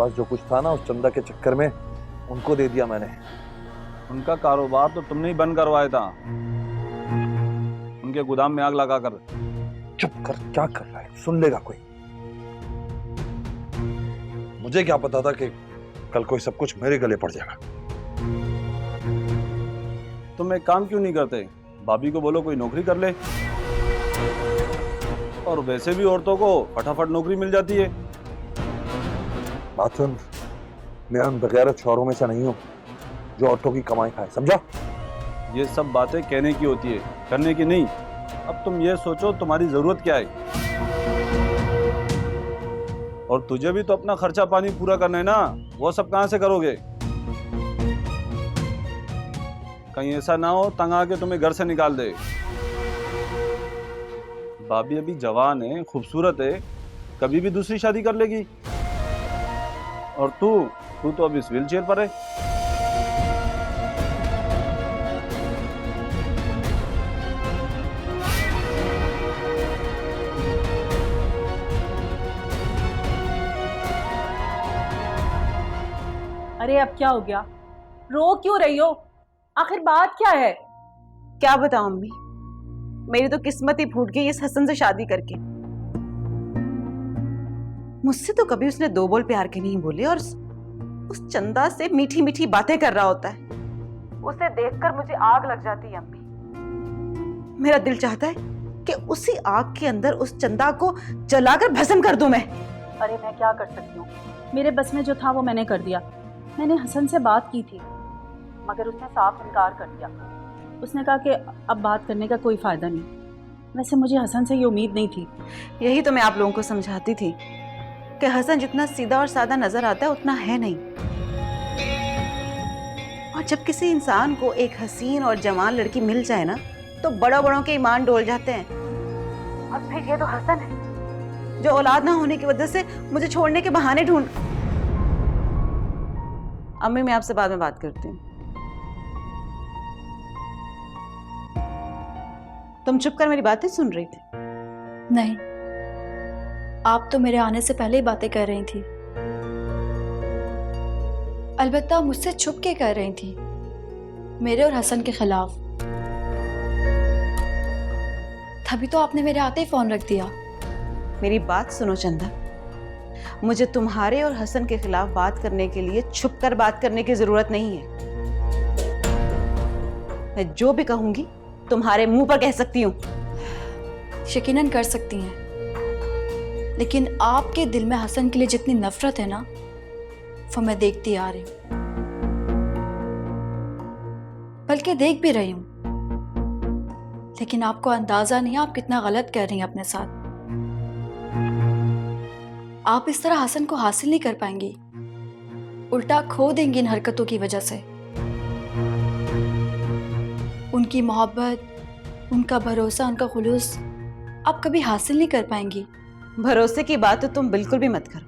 पास जो कुछ था ना, उस चंदा के चक्कर में उनको दे दिया मैंने। उनका कारोबार तो तुमने ही बंद करवाया था, उनके गोदाम में आग लगाकर। चुप कर, क्या कर रहा है, सुन लेगा कोई। मुझे क्या पता था कि कल कोई सब कुछ मेरे गले पड़ जाएगा। तुम एक काम क्यों नहीं करते, भाभी को बोलो कोई नौकरी कर ले। और वैसे भी औरतों को फटाफट नौकरी मिल जाती है। बात सुन, मैं उन बगैरत शौहरों में से नहीं हूं जो औरतों की कमाई खाए, समझा? ये सब बातें कहने की होती है, करने की नहीं। अब तुम ये सोचो तुम्हारी जरूरत क्या है, और तुझे भी तो अपना खर्चा पानी पूरा करना है ना, वो सब कहां से करोगे? कहीं ऐसा ना हो तंग आके तुम्हें घर से निकाल दे। भाभी अभी जवान है, खूबसूरत है, कभी भी दूसरी शादी कर लेगी। और तू तो अभी इस व्हील चेयर पर है। अरे अब क्या हो गया, रो क्यों रही हो? आखिर बात क्या है? क्या बताऊं अम्मी, मेरी तो किस्मत ही फूट गई इस हसन से शादी करके। मुझसे तो कभी उसने दो बोल प्यार के नहीं बोले, और उस चंदा से मीठी मीठी बातें कर रहा होता है। उसे देखकर मुझे आग लग जाती है अम्मी। मेरा दिल चाहता है कि उसी आग के अंदर उस चंदा को जलाकर भस्म कर दूं मैं। अरे मैं क्या कर सकती हूँ, मेरे बस में जो था वो मैंने कर दिया। मैंने हसन से बात की थी, मगर उसने साफ इनकार कर दिया। उसने कहा कि अब बात करने का कोई फायदा नहीं। वैसे मुझे हसन से ये उम्मीद नहीं थी। यही तो मैं आप लोगों को समझाती थी कि हसन जितना सीधा और सादा नजर आता है उतना है नहीं। और जब किसी इंसान को एक हसीन और जवान लड़की मिल जाए ना, तो बड़ों बड़ों के ईमान डोल जाते हैं। और फिर ये तो हसन है जो औलाद ना होने की वजह से मुझे छोड़ने के बहाने ढूंढ। अम्मी मैं आपसे बाद में बात करती हूँ। तुम चुप कर मेरी बातें सुन रही थी? नहीं, आप तो मेरे आने से पहले ही बातें कर रही थी। अलबत्ता मुझसे छुप के कर रही थी, मेरे और हसन के खिलाफ। तभी तो आपने मेरे आते ही फोन रख दिया। मेरी बात सुनो चंदा, मुझे तुम्हारे और हसन के खिलाफ बात करने के लिए छुप कर बात करने की जरूरत नहीं है। मैं जो भी कहूंगी तुम्हारे मुंह पर कह सकती हूँ। यकीनन कर सकती हैं, लेकिन आपके दिल में हसन के लिए जितनी नफरत है ना, वो मैं देखती आ रही हूँ, बल्कि देख भी रही हूँ। लेकिन आपको अंदाजा नहीं आप कितना गलत कर रही हैं अपने साथ। आप इस तरह हसन को हासिल नहीं कर पाएंगी, उल्टा खो देंगी इन हरकतों की वजह से। उनकी मोहब्बत, उनका भरोसा, उनका खुलूस आप कभी हासिल नहीं कर पाएंगी। भरोसे की बात तो तुम बिल्कुल भी मत करो,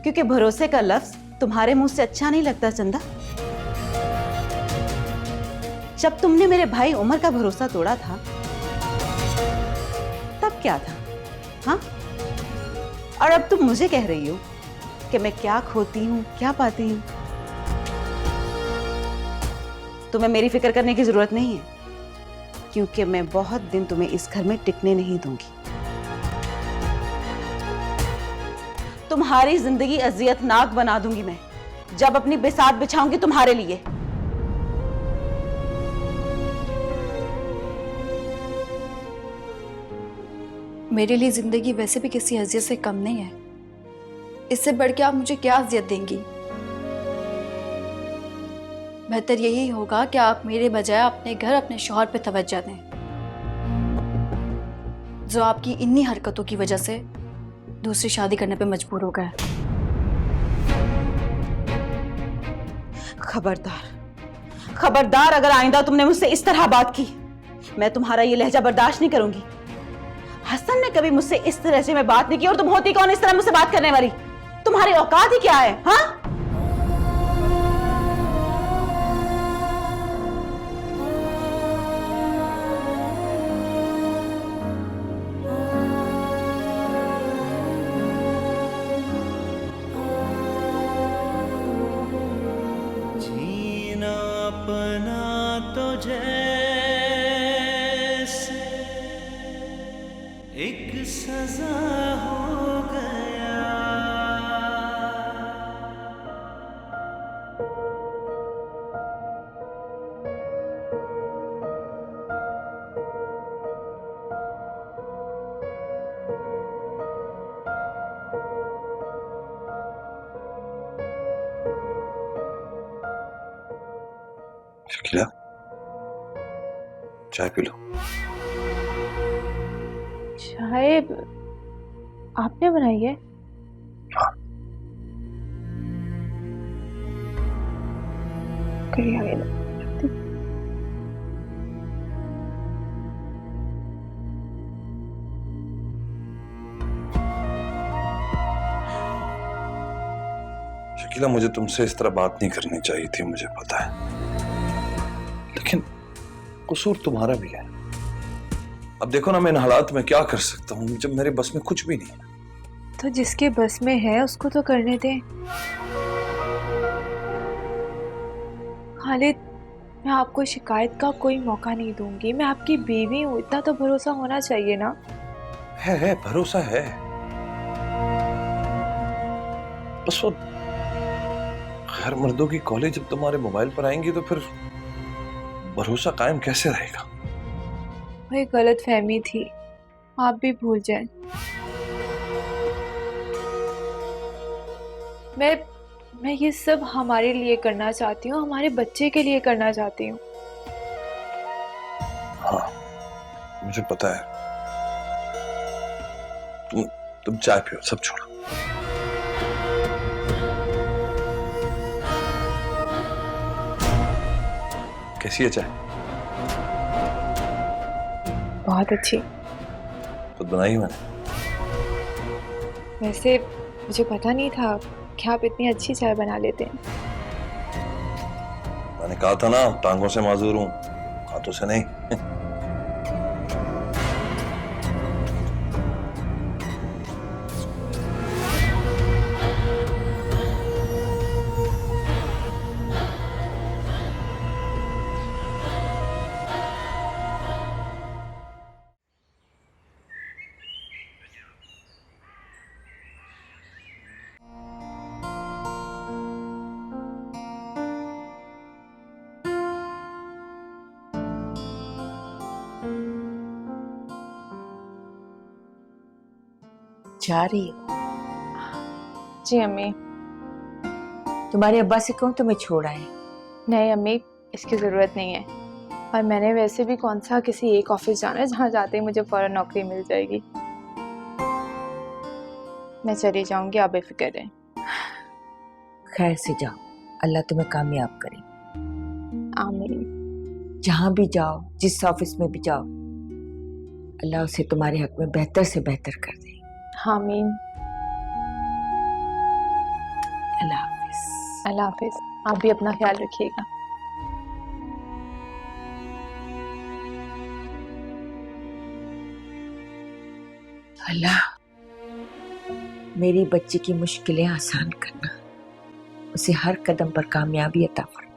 क्योंकि भरोसे का लफ्ज तुम्हारे मुंह से अच्छा नहीं लगता चंदा। जब तुमने मेरे भाई उमर का भरोसा तोड़ा था, तब क्या था? हाँ? और अब तुम मुझे कह रही हो कि मैं क्या खोती हूं, क्या पाती हूं। तुम्हें मेरी फिक्र करने की जरूरत नहीं है, क्योंकि मैं बहुत दिन तुम्हें इस घर में टिकने नहीं दूंगी। तुम्हारी जिंदगी अजियतनाक बना दूंगी मैं, जब अपनी बिसात बिछाऊंगी तुम्हारे लिए। मेरे लिए जिंदगी वैसे भी किसी अजियत से कम नहीं है। इससे बढ़ के आप मुझे क्या अजियत देंगी? बेहतर यही होगा कि आप मेरे बजाय अपने घर, अपने शौहर पे तवज्जो दें, जो आपकी इन्हीं हरकतों की वजह से दूसरी शादी करने पे मजबूर हो गया। खबरदार, खबरदार, अगर आइंदा तुमने मुझसे इस तरह बात की, मैं तुम्हारा ये लहजा बर्दाश्त नहीं करूंगी। हसन ने कभी मुझसे इस तरह से मैं बात नहीं की, और तुम होती कौन इस तरह मुझसे बात करने वाली? तुम्हारी औकात ही क्या है? हाँ? जैसे एक सजा हो गया। शकीला, चाय पी लो। चाय आपने बनाई है? हाँ। करिए आगे लो। शकीला, मुझे तुमसे इस तरह बात नहीं करनी चाहिए थी, मुझे पता है, लेकिन कसूर तुम्हारा भी है। अब देखो ना, मैं इन हालात में क्या कर सकता हूँ जब मेरे बस में कुछ भी नहीं है। तो जिसके बस में है उसको तो करने दें। खालिद, मैं आपको शिकायत का कोई मौका नहीं दूंगी। मैं आपकी बीवी हूँ, इतना तो भरोसा होना चाहिए ना। है भरोसा है, बस वो गैर मर्दों की कॉलेज जब तुम्हारे मोबाइल पर आएंगी तो फिर भरोसा कायम कैसे रहेगा? वही गलत फहमी थी, आप भी भूल जाएं। मैं ये सब हमारे लिए करना चाहती हूँ, हमारे बच्चे के लिए करना चाहती हूँ। हाँ, मुझे पता है। तुम चाय पियो, सब छोड़ो। कैसी है चाय? बहुत अच्छी। खुद बनाई मैंने। वैसे मुझे पता नहीं था कि आप इतनी अच्छी चाय बना लेते हैं। मैंने कहा था ना, टांगों से माजूर हूं, हाथों से नहीं। जा रही हो? जी अम्मी। तुम्हारे अब्बा से कहूँ तुम्हें छोड़ आए? नहीं अम्मी, इसकी ज़रूरत नहीं है। और मैंने वैसे भी कौन सा किसी एक ऑफिस जाना है जहाँ जाते ही मुझे फौरन नौकरी मिल जाएगी। मैं चली जाऊंगी, आप बेफिक्र रहें। खैर से जाओ, अल्लाह तुम्हें कामयाब करे। आमीन। जहाँ भी जाओ, जिस ऑफिस में भी जाओ, अल्लाह उसे तुम्हारे हक में बेहतर से बेहतर कर दे। आमीन। अल्लाह हाफिज। अल्लाह हाफिज। आप भी अपना ख्याल रखिएगा। अल्लाह मेरी बच्ची की मुश्किलें आसान करना, उसे हर कदम पर कामयाबी अता फरमा।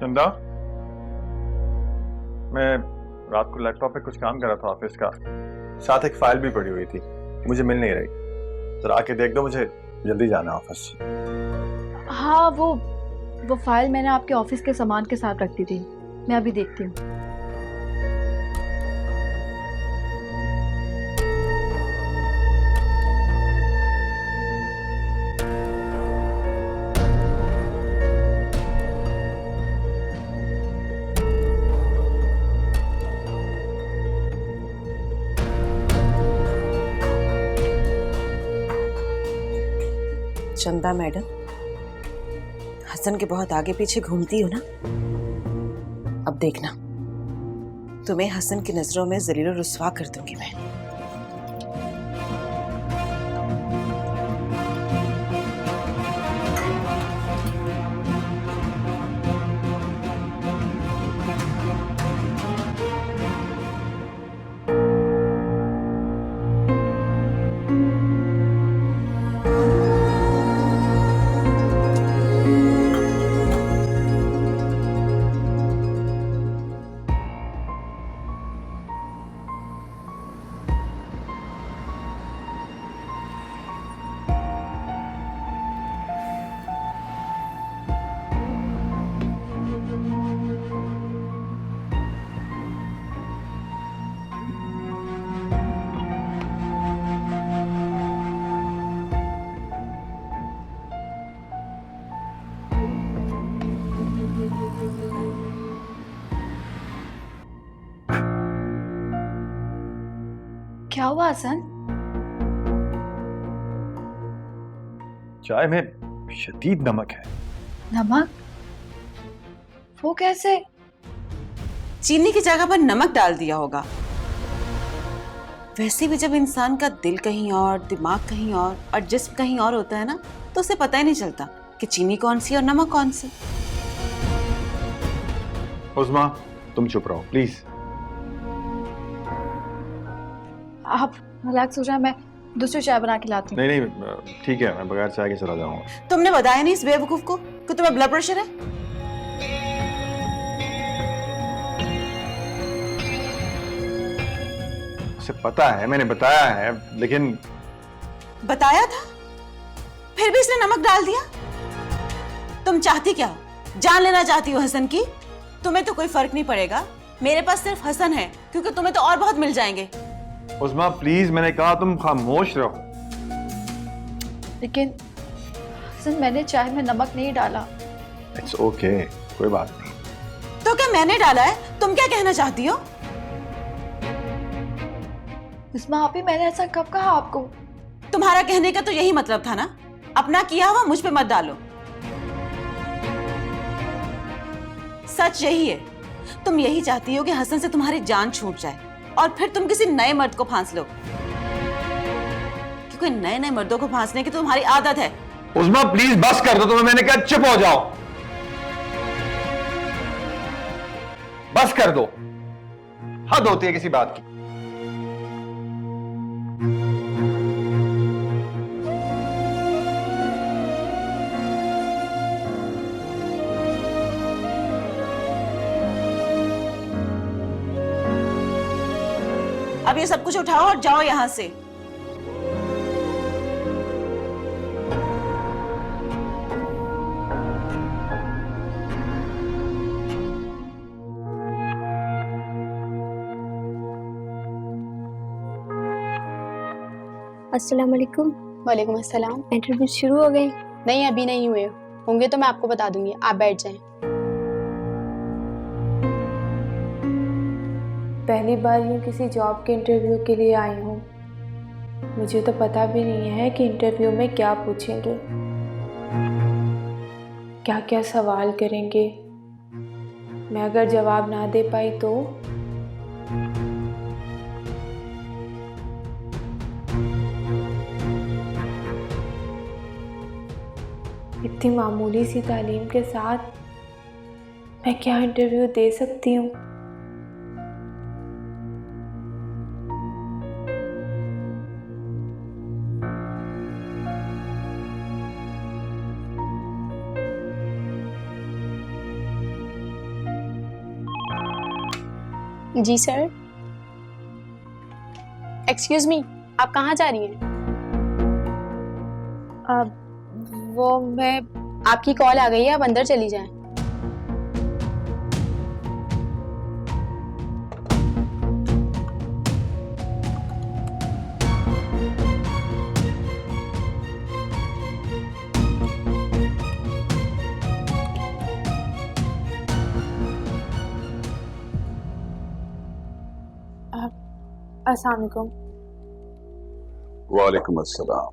चंदा, मैं रात को लैपटॉप पे कुछ काम कर रहा था ऑफिस का, साथ एक फाइल भी पड़ी हुई थी, मुझे मिल नहीं रही। जरा आके देख दो, मुझे जल्दी जाना है ऑफिस। हाँ, वो फाइल मैंने आपके ऑफिस के सामान के साथ रख दी थी, मैं अभी देखती हूँ। चंदा मैडम, हसन के बहुत आगे पीछे घूमती हो ना। अब देखना, तुम्हें हसन की नजरों में जलील और रुस्वा कर दूंगी मैं। क्या हुआ हसन? चाय में शदीद नमक है। नमक? वो कैसे? चीनी की जगह पर नमक डाल दिया होगा। वैसे भी जब इंसान का दिल कहीं और, दिमाग कहीं और जिस्म कहीं और होता है ना, तो उसे पता ही नहीं चलता कि चीनी कौन सी और नमक कौन सी। उस्मा, तुम चुप रहो प्लीज। आप रिलैक्स हो जाए, मैं दूसरी चाय बना के लाती हूँ। नहीं नहीं ठीक है, मैं बगैर चाय के चला जाऊंगा। तुमने बताया नहीं इस बेवकूफ को कि तुम्हें ब्लड प्रेशर है? उसे पता है, मैंने बताया है, लेकिन बताया था फिर भी इसने नमक डाल दिया। तुम चाहती क्या हो? जान लेना चाहती हो हसन की? तुम्हें तो कोई फर्क नहीं पड़ेगा, मेरे पास सिर्फ हसन है, क्योंकि तुम्हें तो और बहुत मिल जाएंगे। उस्मा प्लीज, मैंने कहा तुम खामोश रहो। लेकिन हसन, मैंने चाय में नमक नहीं डाला। इट्स ओके, कोई बात नहीं। तो क्या मैंने डाला है? तुम क्या कहना चाहती हो? उस्मा आपी, मैंने ऐसा कब कहा आपको? तुम्हारा कहने का तो यही मतलब था ना, अपना किया हुआ मुझ पे मत डालो। सच यही है, तुम यही चाहती हो कि हसन से तुम्हारी जान छूट जाए और फिर तुम किसी नए मर्द को फांस लो, क्योंकि नए नए मर्दों को फांसने की तुम्हारी आदत है। उस्मा प्लीज बस कर दो, तुम्हें मैंने कहा चुप हो जाओ, बस कर दो। हद होती है किसी बात की। अब ये सब कुछ उठाओ और जाओ यहां से। अस्सलाम वालेकुम। वालेकुम अस्सलाम। इंटरव्यू शुरू हो गए? नहीं, अभी नहीं हुए होंगे तो मैं आपको बता दूंगी, आप बैठ जाएं। पहली बार यूँ किसी जॉब के इंटरव्यू के लिए आई हूँ। मुझे तो पता भी नहीं है कि इंटरव्यू में क्या पूछेंगे, क्या क्या सवाल करेंगे। मैं अगर जवाब ना दे पाई तो? इतनी मामूली सी तालीम के साथ मैं क्या इंटरव्यू दे सकती हूँ? जी सर। एक्सक्यूज मी, आप कहाँ जा रही हैं? वो मैं, आपकी कॉल आ गई है, आप अंदर चली जाएं। अस्सलाम वालेकुम। वालेकुम अस्सलाम।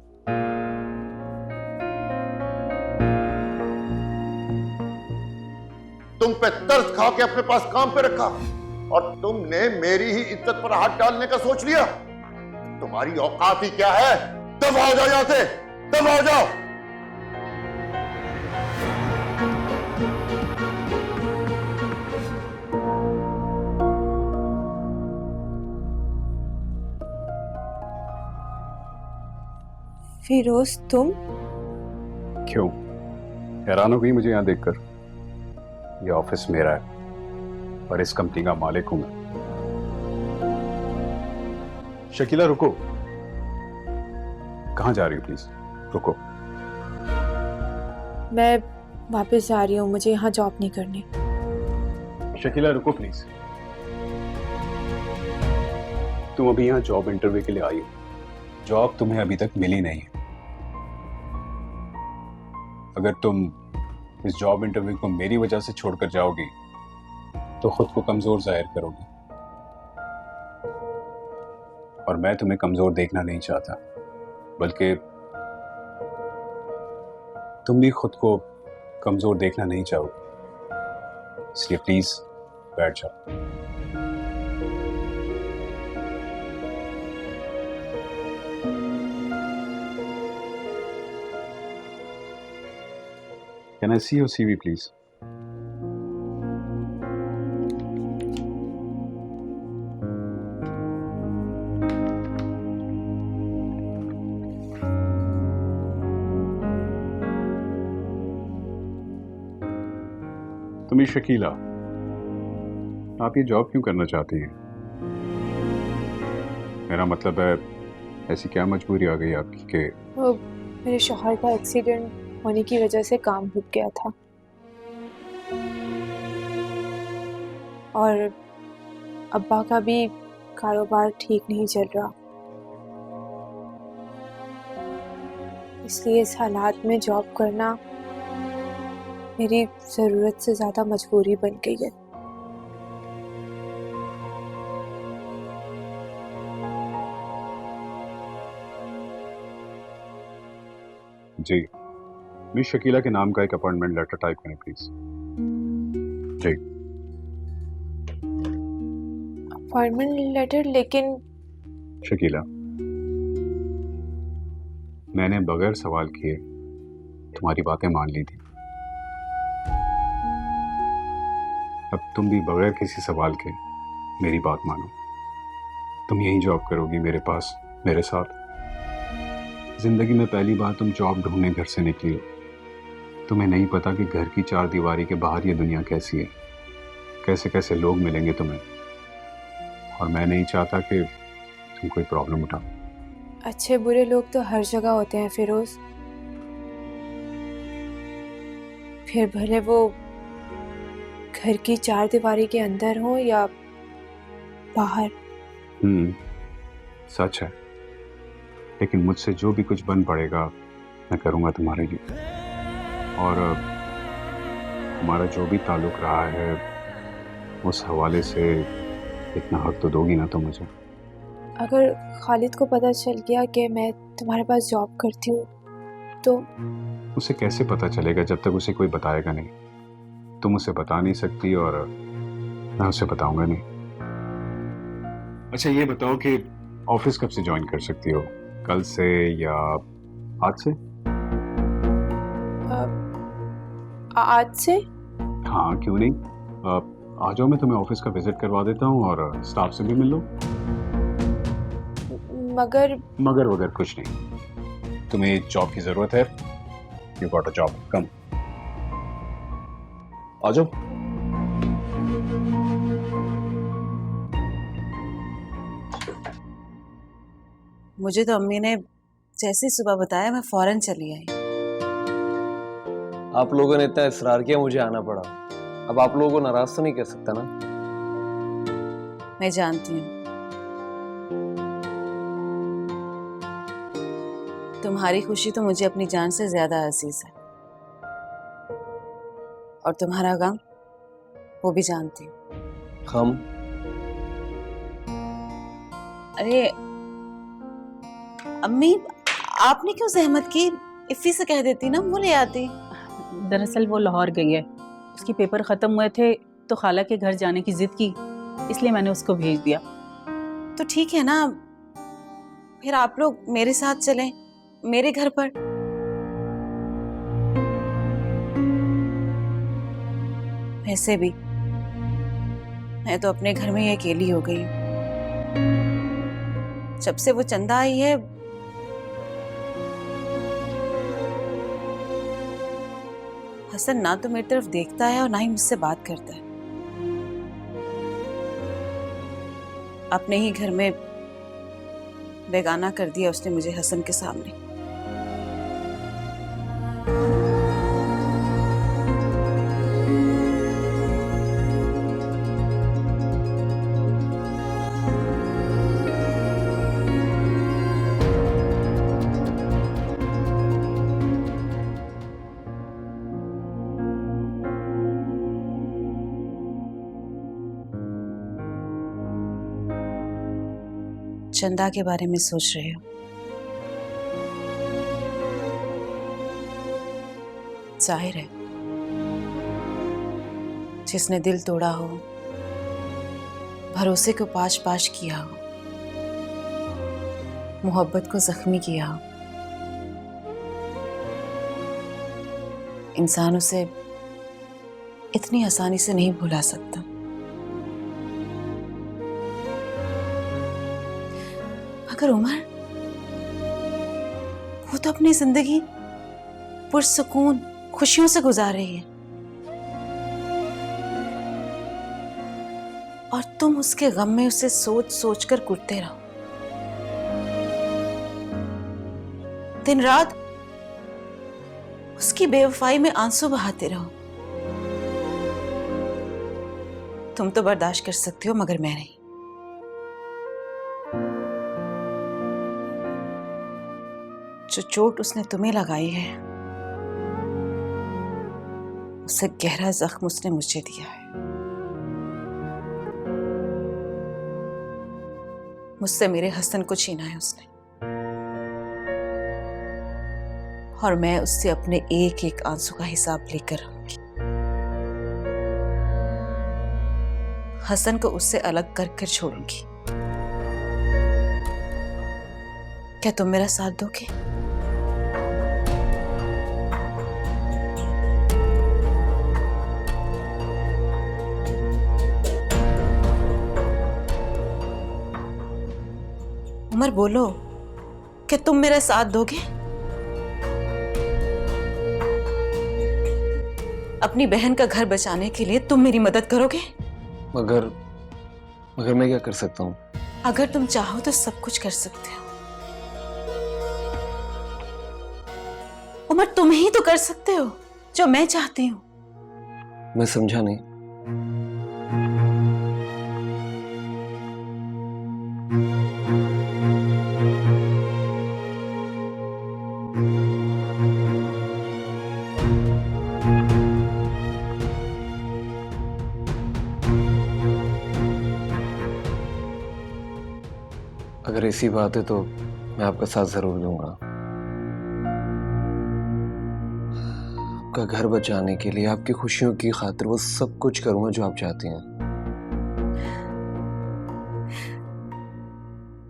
तुम पे तरस खा के अपने पास काम पे रखा और तुमने मेरी ही इज्जत पर हाथ डालने का सोच लिया। तुम्हारी औकात ही क्या है? दफा हो जाओ यहां से, दफा हो जाओ। फिरोज, तुम? क्यों हैरान हो गई मुझे यहाँ देखकर? ये ऑफिस मेरा है और इस कंपनी का मालिक हूं मैं। शकीला रुको, कहाँ जा रही हो? प्लीज रुको। मैं वापस जा रही हूँ, मुझे यहाँ जॉब नहीं करनी। शकीला रुको प्लीज। तुम अभी यहाँ जॉब इंटरव्यू के लिए आई हो, जॉब तुम्हें अभी तक मिली नहीं है। अगर तुम इस जॉब इंटरव्यू को मेरी वजह से छोड़कर जाओगी तो खुद को कमजोर जाहिर करोगी। और मैं तुम्हें कमजोर देखना नहीं चाहता, बल्कि तुम भी खुद को कमजोर देखना नहीं चाहोगे, इसलिए प्लीज बैठ जाओ। Can I see your CV, please? तुम शकीला, आप ये जॉब क्यों करना चाहती हैं? मेरा मतलब है, ऐसी क्या मजबूरी आ गई आपकी कि वो मेरे शौहर का एक्सीडेंट होने की वजह से काम रुक गया था और अब्बा का भी कारोबार ठीक नहीं चल रहा, इसलिए इस हालात में जॉब करना मेरी ज़रूरत से ज़्यादा मजबूरी बन गई है। जी, मिस शकीला के नाम का एक अपॉइंटमेंट लेटर टाइप करें प्लीज। जी। Appointment letter? लेकिन शकीला, मैंने बगैर सवाल किए तुम्हारी बातें मान ली थी, अब तुम भी बगैर किसी सवाल के मेरी बात मानो। तुम यही जॉब करोगी मेरे पास, मेरे साथ। जिंदगी में पहली बार तुम जॉब ढूंढने घर से निकली हो। तुम्हें नहीं पता कि घर की चार दीवारी के बाहर ये दुनिया कैसी है, कैसे कैसे लोग मिलेंगे तुम्हें, और मैं नहीं चाहता कि तुम कोई प्रॉब्लम उठाओ। अच्छे बुरे लोग तो हर जगह होते हैं फिरोज, फिर भले वो घर की चार दीवारी के अंदर हो या बाहर। सच है, लेकिन मुझसे जो भी कुछ बन पड़ेगा मैं करूंगा तुम्हारे लिए, और हमारा जो भी ताल्लुक रहा है उस हवाले से इतना हक तो दोगी ना तुम मुझे। अगर खालिद को पता चल गया कि मैं तुम्हारे पास जॉब करती हूँ तो? उसे कैसे पता चलेगा जब तक उसे कोई बताएगा नहीं। तुम उसे बता नहीं सकती और मैं उसे बताऊंगा नहीं। अच्छा ये बताओ कि ऑफिस कब से ज्वाइन कर सकती हो, कल से या आज से? आज से? हाँ क्यों नहीं, आ जाओ, मैं तुम्हें ऑफिस का विजिट करवा देता हूँ और स्टाफ से भी मिल लो। मगर वगर कुछ नहीं, तुम्हें जॉब की जरूरत है, यू गॉट अ जॉब, कम आ जाओ। मुझे तो अम्मी ने जैसे सुबह बताया मैं फौरन चली आई। आप लोगों ने इतना इसरार किया, मुझे आना पड़ा। अब आप लोगों को नाराज तो नहीं कर सकता ना? मैं जानती हूँ तुम्हारी खुशी तो मुझे अपनी जान से ज्यादा अजीज है, और तुम्हारा गम वो भी जानती हूँ। हम? अरे अम्मी, आपने क्यों जहमत की? इफ़ी से कह देती ना, वो ले आती। दरअसल वो लाहौर गई है, उसके पेपर ख़त्म हुए थे तो खाला के घर जाने की ज़िद की, इसलिए मैंने उसको भेज दिया। तो ठीक है ना, फिर आप लोग मेरे साथ चलें, मेरे घर पर। वैसे भी मैं तो अपने घर में ही अकेली हो गई हूँ। जब से वो चंदा आई है हसन ना तो मेरी तरफ देखता है और ना ही मुझसे बात करता है। अपने ही घर में बेगाना कर दिया उसने मुझे हसन के सामने। चंदा के बारे में सोच रहे हो। जाहिर है, जिसने दिल तोड़ा हो, भरोसे को पाश पाश किया हो, मोहब्बत को जख्मी किया हो, इंसान उसे इतनी आसानी से नहीं भुला सकता। मगर उमर, वो तो अपनी जिंदगी पुरसुकून खुशियों से गुजार रही है, और तुम उसके गम में उसे सोच सोच कर कुटते रहो। दिन रात उसकी बेवफाई में आंसू बहाते रहो। तुम तो बर्दाश्त कर सकती हो, मगर मैं नहीं। जो चोट उसने तुम्हें लगाई है, उससे गहरा जख्म उसने मुझे दिया है। मुझसे मेरे हसन को छीना है उसने, और मैं उससे अपने एक एक आंसू का हिसाब लेकर रहूंगी। हसन को उससे अलग कर कर छोड़ूंगी। क्या तुम मेरा साथ दोगे? उमर, बोलो, क्या तुम मेरा साथ दोगे? अपनी बहन का घर बचाने के लिए तुम मेरी मदद करोगे? मगर मैं क्या कर सकता हूँ? अगर तुम चाहो तो सब कुछ कर सकते हो। उमर, तुम ही तो कर सकते हो जो मैं चाहती हूँ। मैं समझा नहीं। अगर ऐसी बात है तो मैं आपका साथ जरूर दूंगा। आपका घर बचाने के लिए, आपकी खुशियों की खातिर वो सब कुछ करूंगा जो आप चाहती हैं।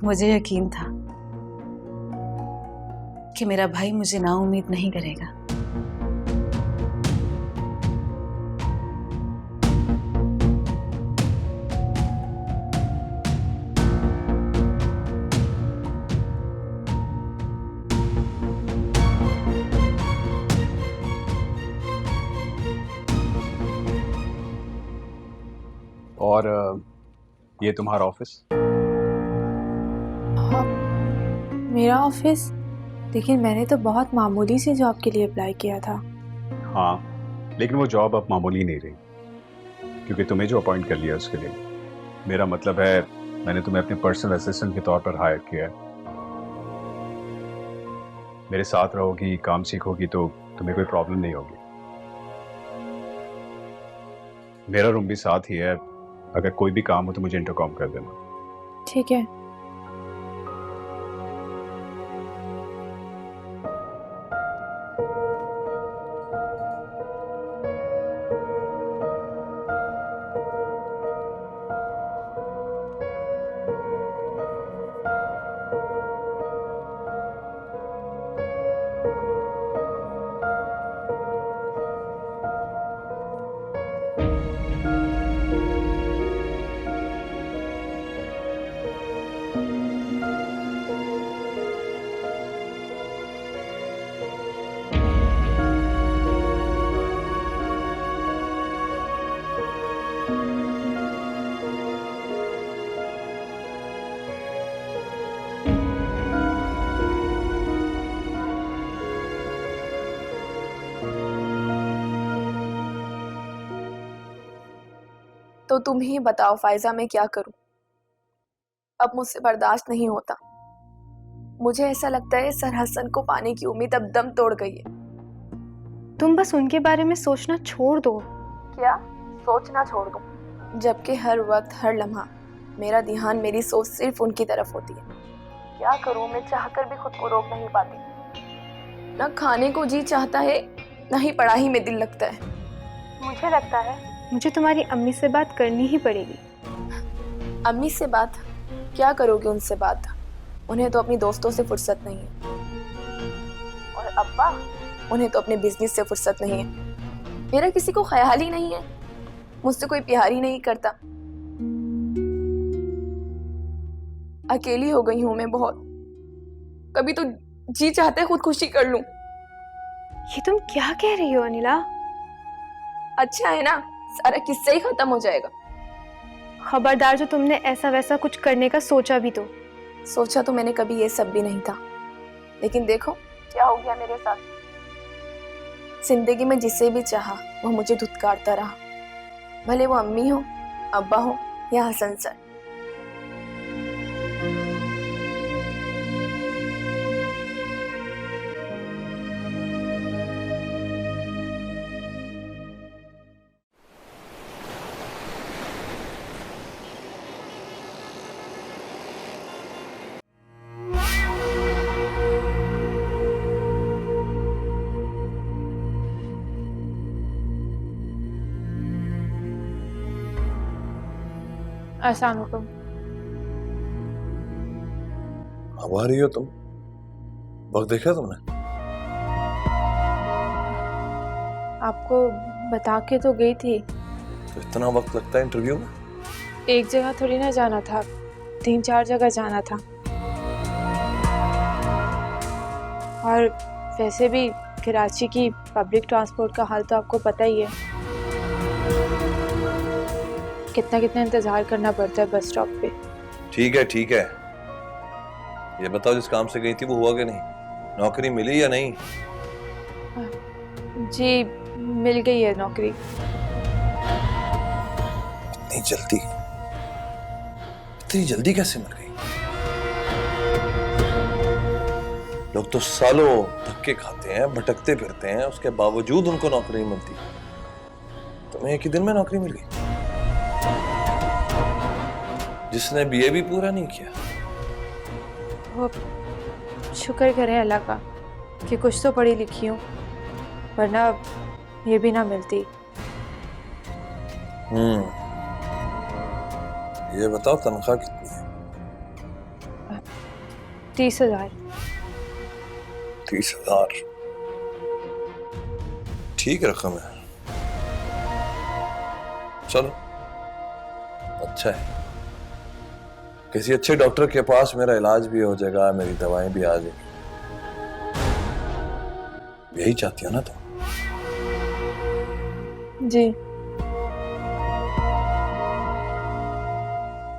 मुझे यकीन था कि मेरा भाई मुझे नाउम्मीद नहीं करेगा। और ये तुम्हारा ऑफिस? हाँ, मेरा ऑफिस? लेकिन मैंने तो बहुत मामूली सी जॉब के लिए अप्लाई किया था। हाँ, लेकिन वो जॉब अब मामूली नहीं रही, क्योंकि तुम्हें जो अपॉइंट कर लिया उसके लिए। मेरा मतलब है, मैंने तुम्हें अपने पर्सनल असिस्टेंट के तौर पर हायर किया है। मेरे साथ रहोगी, काम सीखोगी तो तुम्हें कोई प्रॉब्लम नहीं होगी। मेरा रूम भी साथ ही है, अगर कोई भी काम हो तो मुझे इंटरकॉम कर देना। ठीक है। तो तुम ही बताओ फायजा, मैं क्या करूं? अब मुझसे बर्दाश्त नहीं होता। मुझे ऐसा लगता है सर हसन को पाने की उम्मीद अब दम तोड़ गई है। तुम बस उनके बारे में सोचना छोड़ दो। क्या सोचना छोड़ दो? जबकि हर वक्त हर लम्हा मेरा ध्यान, मेरी सोच सिर्फ उनकी तरफ होती है। क्या करूं, मैं चाहकर भी खुद को रोक नहीं पाती। ना खाने को जी चाहता है, ना ही पढ़ाई में दिल लगता है। मुझे लगता है मुझे तुम्हारी अम्मी से बात करनी ही पड़ेगी। अम्मी से बात? क्या करोगे उनसे बात? उन्हें तो अपनी दोस्तों से फुर्सत नहीं है। और अब्बा, उन्हें तो अपने बिजनेस से फुर्सत नहीं है। मेरा किसी को ख्याल ही नहीं है, मुझसे कोई प्यार ही नहीं करता। अकेली हो गई हूं मैं बहुत। कभी तो जी चाहता है खुदकुशी कर लूं। ये तुम क्या कह रही हो अनिला? अच्छा है ना, सारा किस्सा ही खत्म हो जाएगा। खबरदार, जो तुमने ऐसा वैसा कुछ करने का सोचा भी तो। सोचा तो मैंने कभी ये सब भी नहीं था, लेकिन देखो क्या हो गया मेरे साथ। जिंदगी में जिसे भी चाहा वो मुझे धुतकारता रहा, भले वो अम्मी हो, अब्बा हो या हसन सर। अस्सलाम वालेकुम। अब आ रही हो तुम? वक्त देखा तुमने? आपको बता के तो गई थी। तो इतना वक्त लगता है इंटरव्यू में? एक जगह थोड़ी ना जाना था, 3-4 जगह जाना था। और वैसे भी कराची की पब्लिक ट्रांसपोर्ट का हाल तो आपको पता ही है। कितना इंतजार करना पड़ता है बस स्टॉप पे। ठीक है, ये बताओ जिस काम से गई थी वो हुआ कि नहीं? नौकरी मिली या नहीं? जी मिल गई है नौकरी। इतनी जल्दी कैसे मिल गई? लोग तो सालों धक्के खाते हैं, भटकते फिरते हैं, उसके बावजूद उनको नौकरी नहीं मिलती। तुम्हें एक ही दिन में नौकरी मिल गई? जिसने बीए भी पूरा नहीं किया। वो शुक्र करें अल्लाह का कि कुछ तो पढ़ी लिखी हूँ, वरना ये भी ना मिलती। ये बताओ तनख्वाह कितनी है? 30,000। 30,000 ठीक रकम है। चलो अच्छा है, किसी अच्छे डॉक्टर के पास मेरा इलाज भी हो जाएगा, मेरी दवाएं भी आ जाएगी। यही चाहती हो ना तुम? जी।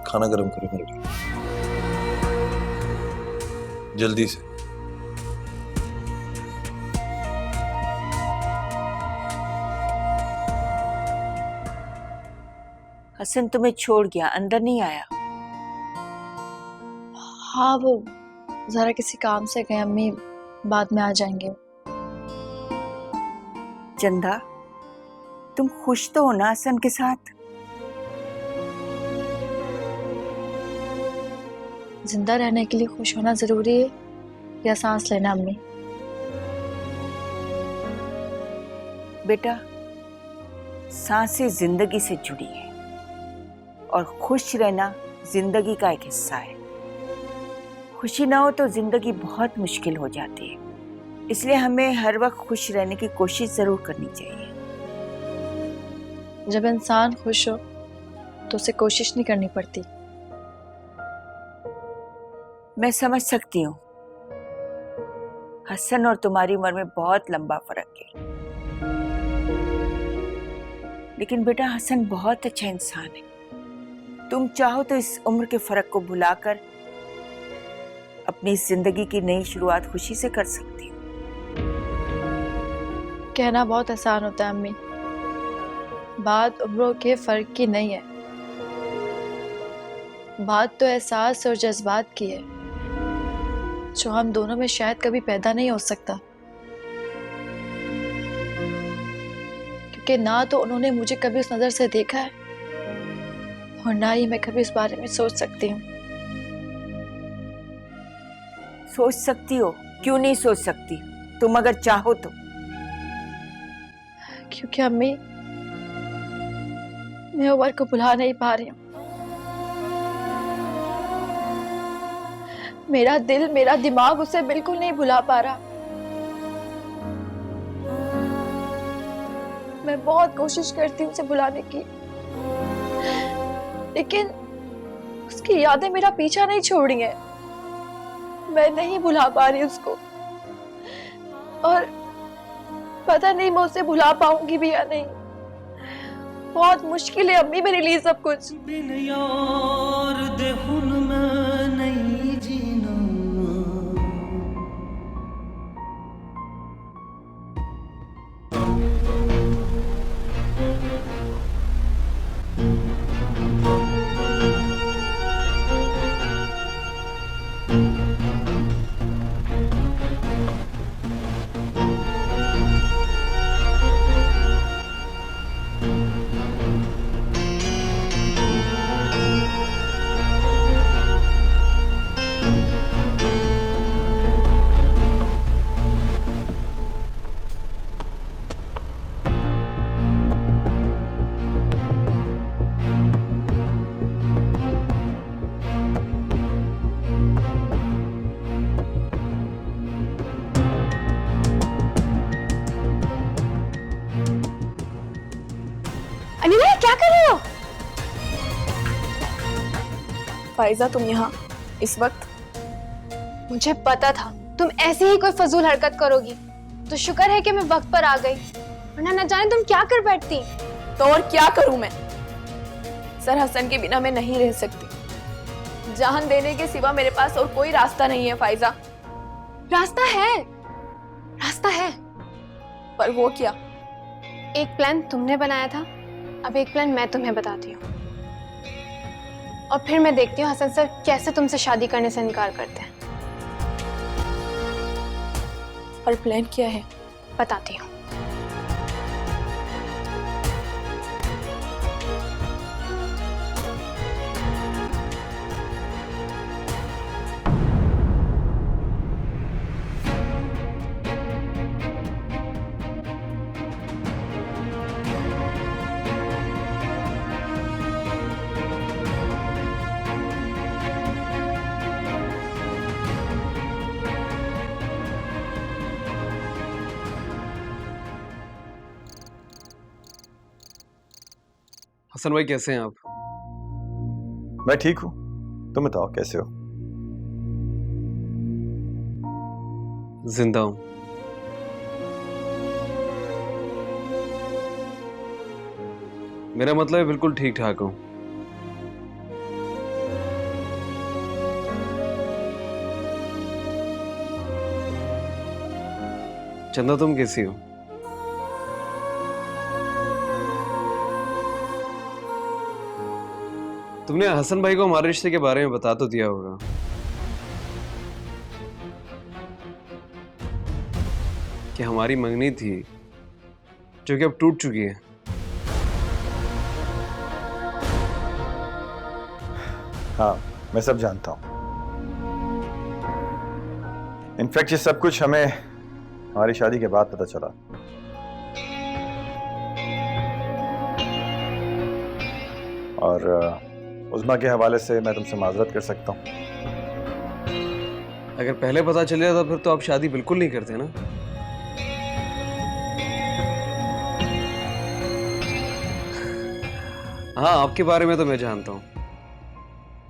खाना गर्म करो मेरे लिए, जल्दी से। हसन तुम्हें छोड़ गया, अंदर नहीं आया? हाँ, वो जरा किसी काम से गए, अम्मी बाद में आ जाएंगे। चंदा, तुम खुश तो हो ना हसन के साथ? जिंदा रहने के लिए खुश होना जरूरी है या सांस लेना अम्मी? बेटा, सांसें जिंदगी से जुड़ी है और खुश रहना जिंदगी का एक हिस्सा है। खुशी ना हो तो जिंदगी बहुत मुश्किल हो जाती है, इसलिए हमें हर वक्त खुश रहने की कोशिश जरूर करनी चाहिए। जब इंसान खुश हो तो उसे कोशिश नहीं करनी पड़ती। मैं समझ सकती हूँ, हसन और तुम्हारी उम्र में बहुत लंबा फर्क है, लेकिन बेटा हसन बहुत अच्छा इंसान है। तुम चाहो तो इस उम्र के फर्क को भुलाकर अपनी जिंदगी की नई शुरुआत खुशी से कर सकती हो। कहना बहुत आसान होता है अम्मी, बात उम्रों के फर्क की नहीं है, बात तो एहसास और जज्बात की है, जो हम दोनों में शायद कभी पैदा नहीं हो सकता। क्योंकि ना तो उन्होंने मुझे कभी उस नजर से देखा है, और ना ही मैं कभी इस बारे में सोच सकती हूँ। सोच सकती हो, क्यों नहीं सोच सकती? तुम अगर चाहो तो। क्योंकि अम्मी, मैं उमर को भुला नहीं पा रही हूँ। मेरा दिल, मेरा दिमाग उसे बिल्कुल नहीं भुला पा रहा। मैं बहुत कोशिश करती हूँ उसे भुलाने की, लेकिन उसकी यादें मेरा पीछा नहीं छोड़ रही हैं। मैं नहीं भुला पा रही उसको, और पता नहीं मैं उसे भुला पाऊंगी भी या नहीं। बहुत मुश्किल है अम्मी मेरे लिए सब कुछ। बिन यार दे हुन मैं नहीं जीना। अनिला, क्या कर रहे हो? फाइजा, तुम यहाँ इस वक्त? मुझे पता था तुम ऐसे ही कोई फजूल हरकत करोगी, तो शुक्र है कि मैं वक्त पर आ गई, वरना न जाने तुम क्या कर बैठती। तो और क्या करूं मैं? सर हसन के बिना मैं नहीं रह सकती। जान देने के सिवा मेरे पास और कोई रास्ता नहीं है फाइजा। रास्ता है, रास्ता है। पर वो क्या? एक प्लान तुमने बनाया था, अब एक प्लान मैं तुम्हें बताती हूँ, और फिर मैं देखती हूँ हसन सर कैसे तुमसे शादी करने से इनकार करते हैं। और प्लान क्या है? बताती हूँ। हसन भाई, कैसे हैं आप? मैं ठीक हूं, तुम बताओ कैसे हो? जिंदा हूं। मेरा मतलब है बिल्कुल ठीक ठाक हूं। चंदा, तुम कैसी हो? तुमने हसन भाई को हमारे रिश्ते के बारे में बता तो दिया होगा। कि हमारी मंगनी थी जो कि अब टूट चुकी है। हाँ, मैं सब जानता हूं। इनफैक्ट ये सब कुछ हमें हमारी शादी के बाद पता चला। और उज़्मा के हवाले से मैं तुमसे माजरत कर सकता हूं। अगर पहले पता चल जाता फिर तो आप शादी बिल्कुल नहीं करते ना। हाँ, आपके बारे में तो मैं जानता हूं,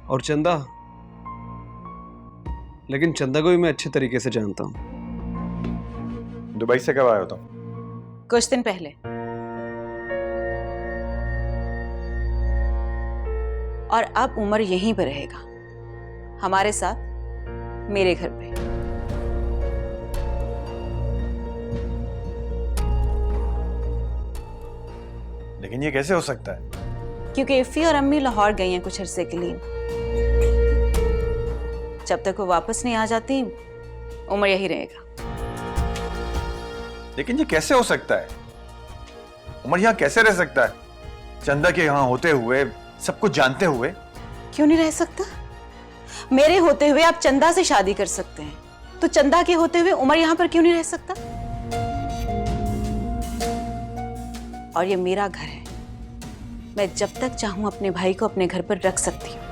और चंदा, लेकिन चंदा को भी मैं अच्छे तरीके से जानता हूं। दुबई से कब आए हो तुम? कुछ दिन पहले। और अब उमर यहीं पर रहेगा, हमारे साथ, मेरे घर पे। लेकिन ये कैसे हो सकता है? क्योंकि इफ़ी और अम्मी लाहौर गई हैं कुछ अरसे के लिए। जब तक वो वापस नहीं आ जाती, उमर यहीं रहेगा। लेकिन ये कैसे हो सकता है? उमर यहाँ कैसे रह सकता है? चंदा के यहाँ होते हुए सब कुछ जानते हुए? क्यों नहीं रह सकता? मेरे होते हुए आप चंदा से शादी कर सकते हैं, तो चंदा के होते हुए उमर यहां पर क्यों नहीं रह सकता? और ये मेरा घर है, मैं जब तक चाहूं अपने भाई को अपने घर पर रख सकती हूँ।